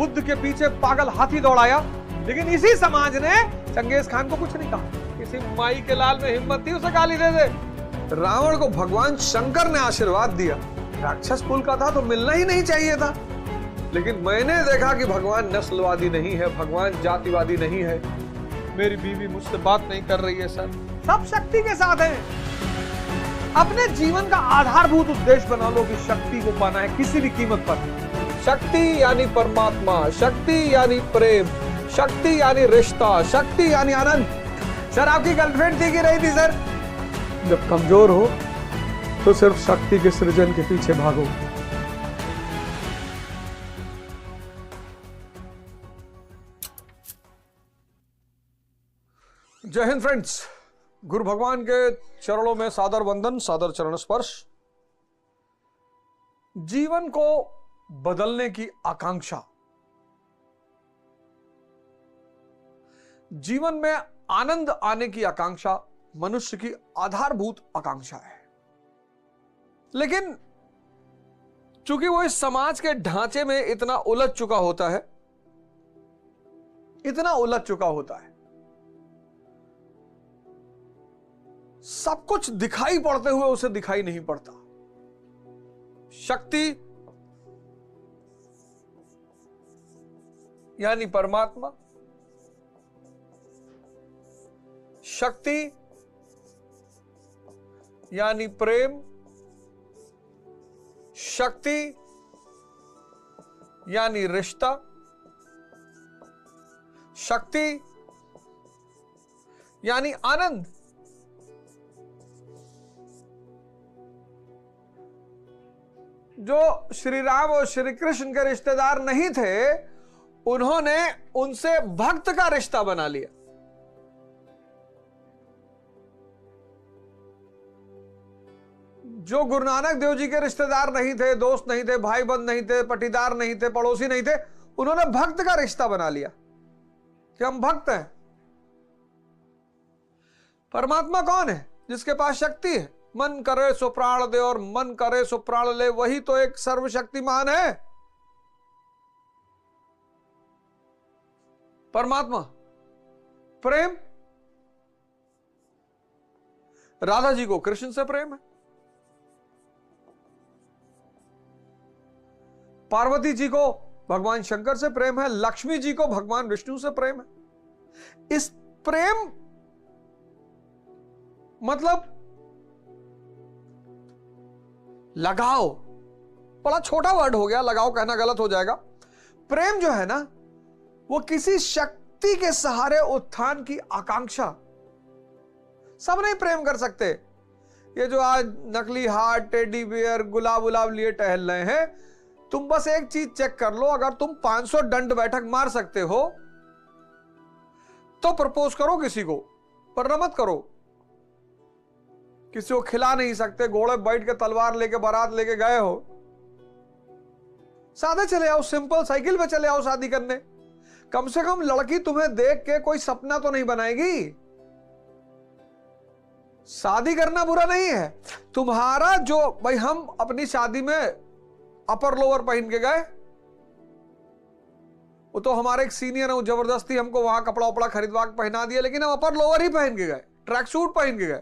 बुद्ध के पीछे पागल हाथी दौड़ाया, लेकिन इसी समाज ने चंगेज खान को कुछ नहीं कहा। किसी माई के लाल में हिम्मत थी उसे गाली दे दे। रावण को भगवान शंकर ने आशीर्वाद दिया। राक्षस कुल का था तो मिलना ही नहीं चाहिए था, लेकिन मैंने देखा कि भगवान नस्लवादी नहीं है, भगवान जातिवादी नहीं है। मेरी बीवी मुझसे बात नहीं कर रही है सर, सब शक्ति के साथ हैं। अपने जीवन का आधारभूत उद्देश्य बना लो कि शक्ति को पाना है किसी भी कीमत पर। शक्ति यानी परमात्मा, शक्ति यानी प्रेम, शक्ति यानी रिश्ता, शक्ति यानी आनंद। सर आपकी गर्लफ्रेंड थी कि नहीं थी सर? जब कमजोर हो तो सिर्फ शक्ति के सृजन के पीछे भागो। जय हिंद फ्रेंड्स, गुरु भगवान के चरणों में सादर वंदन, सादर चरण स्पर्श। जीवन को बदलने की आकांक्षा, जीवन में आनंद आने की आकांक्षा मनुष्य की आधारभूत आकांक्षा है। लेकिन चूंकि वो इस समाज के ढांचे में इतना उलझ चुका होता है, सब कुछ दिखाई पड़ते हुए उसे दिखाई नहीं पड़ता। शक्ति यानी परमात्मा, शक्ति यानी प्रेम, शक्ति यानी रिश्ता, शक्ति यानी आनंद। जो श्री राम और श्री कृष्ण के रिश्तेदार नहीं थे, उन्होंने उनसे भक्त का रिश्ता बना लिया। जो गुरु नानक देव जी के रिश्तेदार नहीं थे, दोस्त नहीं थे, भाई बंद नहीं थे, पटीदार नहीं थे, पड़ोसी नहीं थे, उन्होंने भक्त का रिश्ता बना लिया कि हम भक्त हैं। परमात्मा कौन है? जिसके पास शक्ति है। मन करे सो प्राण दे और मन करे सो प्राण ले, वही तो एक सर्वशक्तिमान है परमात्मा। प्रेम, राधा जी को कृष्ण से प्रेम है, पार्वती जी को भगवान शंकर से प्रेम है, लक्ष्मी जी को भगवान विष्णु से प्रेम है। इस प्रेम मतलब लगाओ, बड़ा छोटा वर्ड हो गया, लगाओ कहना गलत हो जाएगा। प्रेम जो है ना, वो किसी शक्ति के सहारे उत्थान की आकांक्षा। सब नहीं प्रेम कर सकते। ये जो आज नकली हार्ट, टेडी बियर, गुलाब उलाब लिए टहल रहे हैं, तुम बस एक चीज चेक कर लो, अगर तुम 500 दंड बैठक मार सकते हो तो प्रपोज करो किसी को, पर मत करो। किसी को खिला नहीं सकते, घोड़े बैठ के तलवार लेके बारात लेके गए हो, सादे चले आओ, सिंपल साइकिल पे चले आओ शादी करने। कम से कम लड़की तुम्हें देख के कोई सपना तो नहीं बनाएगी। शादी करना बुरा नहीं है तुम्हारा। जो भाई हम अपनी शादी में अपर लोअर पहन के गए, वो तो हमारे एक सीनियर है, जबरदस्ती हमको वहां कपड़ा उपड़ा खरीदवा के पहना दिया, लेकिन हम अपर लोअर ही पहन के गए, ट्रैक सूट पहन के गए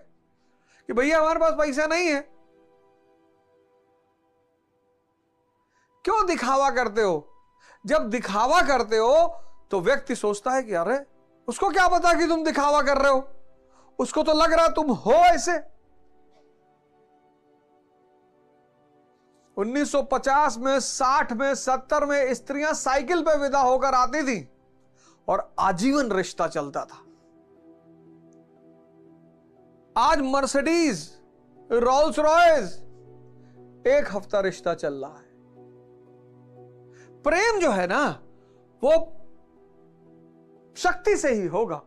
कि भैया हमारे पास पैसा नहीं है। क्यों दिखावा करते हो? जब दिखावा करते हो तो व्यक्ति सोचता है कि अरे उसको क्या पता कि तुम दिखावा कर रहे हो, उसको तो लग रहा तुम हो ऐसे। 1950 में, 60 में, 70 में स्त्रियां साइकिल पे विदा होकर आती थी और आजीवन रिश्ता चलता था। आज मर्सिडीज, रोल्स रॉयस, एक हफ्ता रिश्ता चल रहा है। प्रेम जो है ना, वो शक्ति से ही होगा।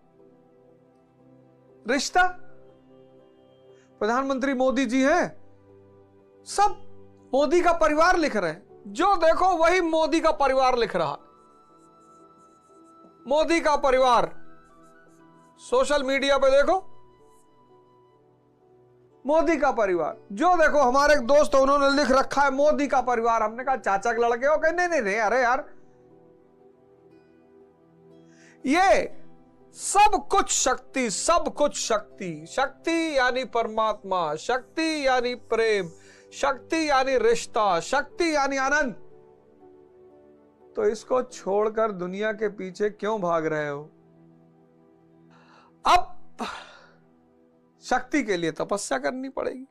रिश्ता, प्रधानमंत्री मोदी जी हैं, सब मोदी का परिवार लिख रहे हैं, जो देखो वही मोदी का परिवार लिख रहा। मोदी का परिवार सोशल मीडिया पे देखो, मोदी का परिवार, जो देखो। हमारे एक दोस्त उन्होंने लिख रखा है मोदी का परिवार। हमने कहा चाचा के लड़के हो? कहे नहीं नहीं नहीं, अरे यार ये सब कुछ शक्ति, सब कुछ शक्ति। शक्ति यानी परमात्मा, शक्ति यानी प्रेम, शक्ति यानी रिश्ता, शक्ति यानी आनंद। तो इसको छोड़कर दुनिया के पीछे क्यों भाग रहे हो? अब शक्ति के लिए तपस्या करनी पड़ेगी,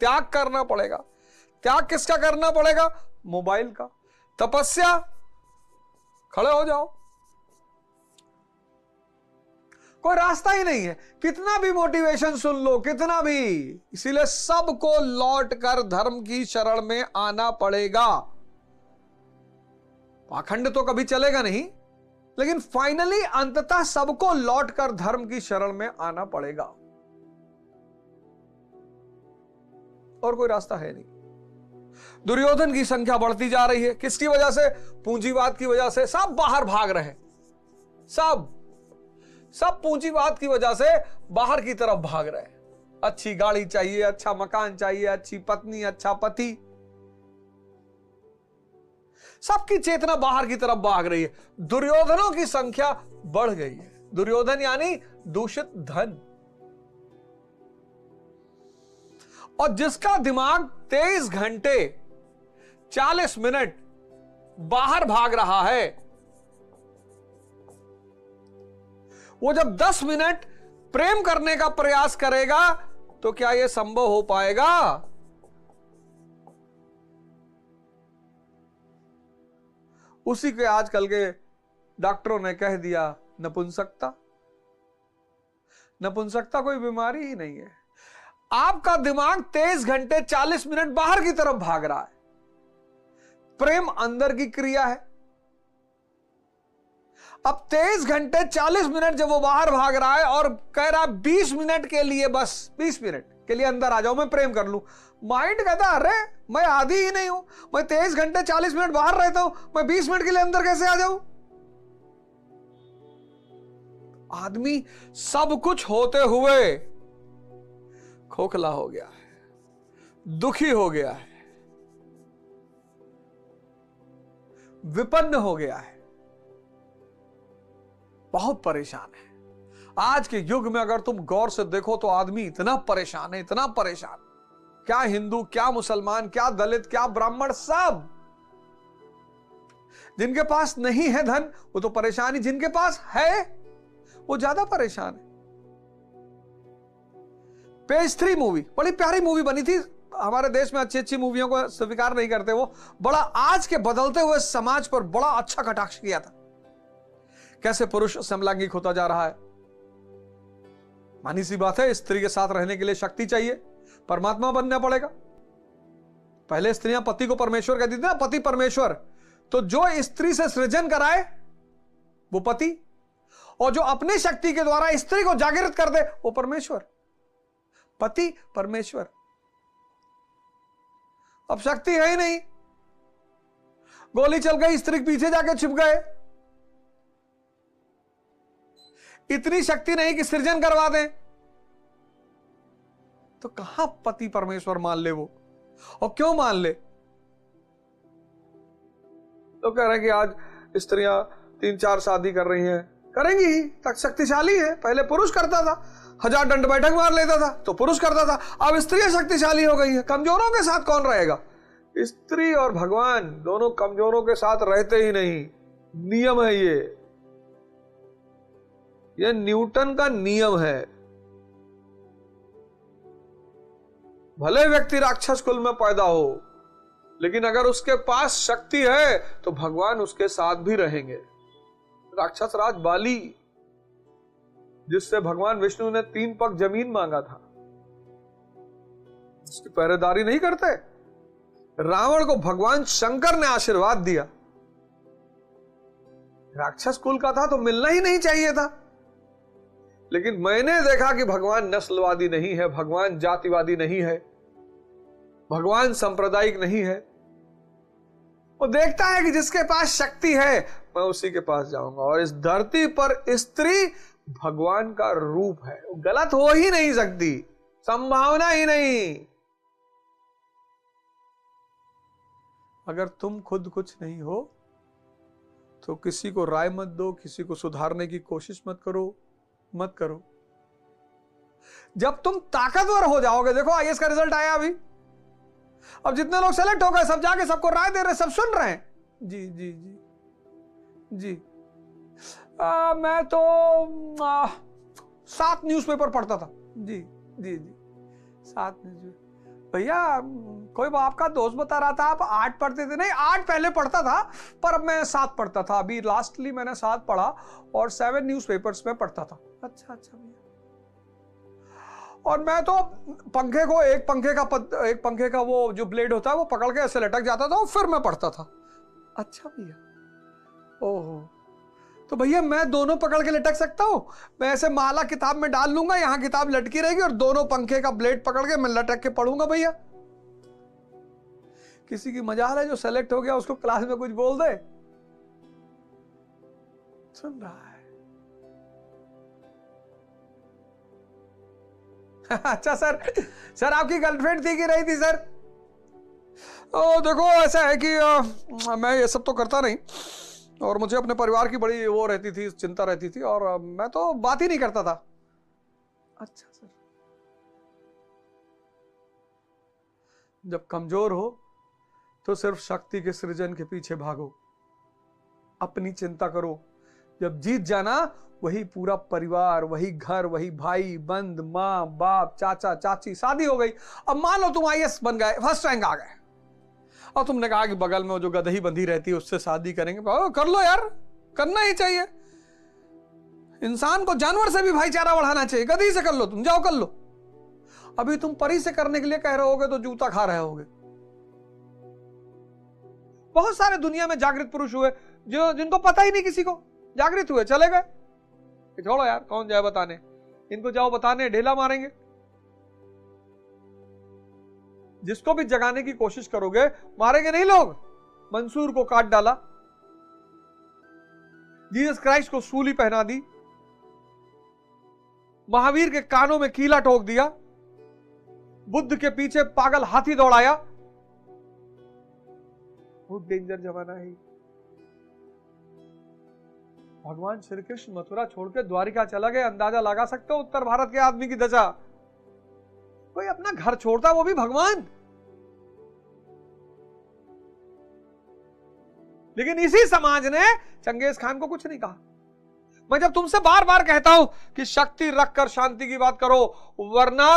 त्याग करना पड़ेगा। त्याग किसका करना पड़ेगा? मोबाइल का। तपस्या, खड़े हो जाओ, कोई रास्ता ही नहीं है। कितना भी मोटिवेशन सुन लो, कितना भी, इसीलिए सबको लौट कर धर्म की शरण में आना पड़ेगा। पाखंड तो कभी चलेगा नहीं, लेकिन फाइनली अंततः सबको लौटकर धर्म की शरण में आना पड़ेगा, और कोई रास्ता है नहीं। दुर्योधन की संख्या बढ़ती जा रही है, किसकी वजह से? पूंजीवाद की वजह से। सब बाहर भाग रहे हैं, सब पूंजीवाद की वजह से बाहर की तरफ भाग रहे हैं। अच्छी गाड़ी चाहिए, अच्छा मकान चाहिए, अच्छी पत्नी, अच्छा पति, सबकी चेतना बाहर की तरफ भाग रही है। दुर्योधनों की संख्या बढ़ गई है। दुर्योधन यानी दूषित धन। और जिसका दिमाग 23 घंटे 40 मिनट बाहर भाग रहा है, वो जब 10 मिनट प्रेम करने का प्रयास करेगा तो क्या यह संभव हो पाएगा? उसी के आजकल के डॉक्टरों ने कह दिया नपुंसकता। नपुंसकता कोई बीमारी ही नहीं है। आपका दिमाग 23 घंटे 40 मिनट बाहर की तरफ भाग रहा है। प्रेम अंदर की क्रिया है। अब 23 घंटे 40 मिनट जब वो बाहर भाग रहा है और कह रहा है 20 मिनट के लिए, बस 20 मिनट के लिए अंदर आ जाओ, मैं प्रेम कर लूं। माइंड कहता है अरे मैं आदी ही नहीं हूं, मैं 23 घंटे 40 मिनट बाहर रहता हूं, मैं 20 मिनट के लिए अंदर कैसे आ जाऊं? आदमी सब कुछ होते हुए खोखला हो गया है, दुखी हो गया है, विपन्न हो गया है, बहुत परेशान है। आज के युग में अगर तुम गौर से देखो तो आदमी इतना परेशान है, इतना परेशान। क्या हिंदू, क्या मुसलमान, क्या दलित, क्या ब्राह्मण, सब। जिनके पास नहीं है धन वो तो परेशानी, जिनके पास है वो ज्यादा परेशान है। पेज 3 मूवी बड़ी प्यारी मूवी बनी थी। हमारे देश में अच्छी अच्छी मूवियों को स्वीकार नहीं करते, वो बड़ा आज के बदलते हुए समाज पर बड़ा अच्छा कटाक्ष किया था। कैसे पुरुष समलैंगिक होता जा रहा है। मानी सी बात है, स्त्री के साथ रहने के लिए शक्ति चाहिए, परमात्मा बनना पड़ेगा। पहले स्त्रियां पति को परमेश्वर कहती थी ना, पति परमेश्वर। तो जो स्त्री से सृजन कराए वो पति, और जो अपनी शक्ति के द्वारा स्त्री को जागृत कर दे वो परमेश्वर। पति परमेश्वर। अब शक्ति है ही नहीं, गोली चल गई, स्त्री के पीछे जाके छिप गए। इतनी शक्ति नहीं कि सृजन करवा दें, तो कहां पति परमेश्वर मान ले वो, और क्यों मान ले? तो कह रहे हैं कि आज स्त्रियां 3-4 शादी कर रही हैं, करेंगी ही, तक शक्तिशाली है। पहले पुरुष करता था, 1000 दंड बैठक मार लेता था तो पुरुष करता था। अब स्त्रियां शक्तिशाली हो गई है। कमजोरों के साथ कौन रहेगा? स्त्री और भगवान दोनों कमजोरों के साथ रहते ही नहीं। नियम है ये न्यूटन का नियम है। भले व्यक्ति राक्षस कुल में पैदा हो, लेकिन अगर उसके पास शक्ति है तो भगवान उसके साथ भी रहेंगे। राक्षस राज बाली, जिससे भगवान विष्णु ने 3 पग जमीन मांगा था, उसकी पहरेदारी नहीं करते। रावण को भगवान शंकर ने आशीर्वाद दिया। राक्षस कुल का था तो मिलना ही नहीं चाहिए था। लेकिन मैंने देखा कि भगवान नस्लवादी नहीं है, भगवान जातिवादी नहीं है, भगवान सांप्रदायिक नहीं है। वो देखता है कि जिसके पास शक्ति है मैं उसी के पास जाऊंगा। और इस धरती पर स्त्री भगवान का रूप है, वो गलत हो ही नहीं सकती, संभावना ही नहीं। अगर तुम खुद कुछ नहीं हो तो किसी को राय मत दो, किसी को सुधारने की कोशिश मत करो। जब तुम ताकतवर हो जाओगे, देखो आईएएस का रिजल्ट आया अभी, अब जितने लोग सेलेक्ट हो गए सब जाके सबको राय दे रहे, सब सुन रहे हैं। जी जी जी जी मैं तो 7 न्यूज़पेपर पढ़ता था। जी जी जी 7 न्यूज़पेपर। भैया कोई आपका दोस्त बता रहा था आप 8 पढ़ते थे। नहीं, 8 पहले पढ़ता था, पर अब मैं 7 पढ़ता था। अभी लास्टली मैंने 7 पढ़ा और 7 न्यूज़पेपर्स में पढ़ता था। अच्छा भैया। और मैं तो पंखे को एक पंखे का वो जो ब्लेड होता है वो पकड़ के ऐसे लटक जाता था और फिर मैं पढ़ता था। अच्छा भैया, ओहो, तो भैया मैं दोनों पकड़ के लटक सकता हूं? मैं ऐसे माला किताब में डाल लूंगा, यहां किताब लटकी रहेगी और दोनों पंखे का ब्लेड पकड़ के मैं लटक के पढ़ूंगा भैया। किसी की मजाल है जो सेलेक्ट हो गया उसको क्लास में कुछ बोल दे। सुन रहा है। अच्छा सर आपकी गर्लफ्रेंड थी कि नहीं थी सर? देखो ऐसा है कि मैं ये सब तो करता नहीं और मुझे अपने परिवार की बड़ी वो रहती थी, चिंता रहती थी और मैं तो बात ही नहीं करता था। अच्छा सर। जब कमजोर हो तो सिर्फ शक्ति के सृजन के पीछे भागो, अपनी चिंता करो। जब जीत जाना, वही पूरा परिवार, वही घर, वही भाई बंद, माँ बाप, चाचा चाची, शादी हो गई। अब मान लो तुम आईएएस बन गए, फर्स्ट रैंक आ गए और तुमने कहा कि बगल में जो गदही बंधी रहती है उससे शादी करेंगे। कर लो यार, करना ही चाहिए। इंसान को जानवर से भी भाईचारा बढ़ाना चाहिए। गदही से कर लो, तुम जाओ कर लो। अभी तुम परी से करने के लिए कह रहे होगे तो जूता खा रहे होगे। बहुत सारे दुनिया में जागृत पुरुष हुए जिनको पता ही नहीं किसी को, जागृत हुए चले गए। छोड़ो यार, कौन जाए बताने, इनको जाओ बताने, ढेला मारेंगे। जिसको भी जगाने की कोशिश करोगे मारेंगे नहीं लोग। मंसूर को काट डाला, जीसस क्राइस्ट को सूली पहना दी, महावीर के कानों में कीला ठोक दिया, बुद्ध के पीछे पागल हाथी दौड़ाया। बहुत डेंजर जमाना है। भगवान श्री कृष्ण मथुरा छोड़ के द्वारिका चला गया। अंदाजा लगा सकते हो उत्तर भारत के आदमी की दशा। कोई अपना घर छोड़ता, वो भी भगवान। लेकिन इसी समाज ने चंगेज खान को कुछ नहीं कहा। मैं जब तुमसे बार बार कहता हूं कि शक्ति रखकर शांति की बात करो, वरना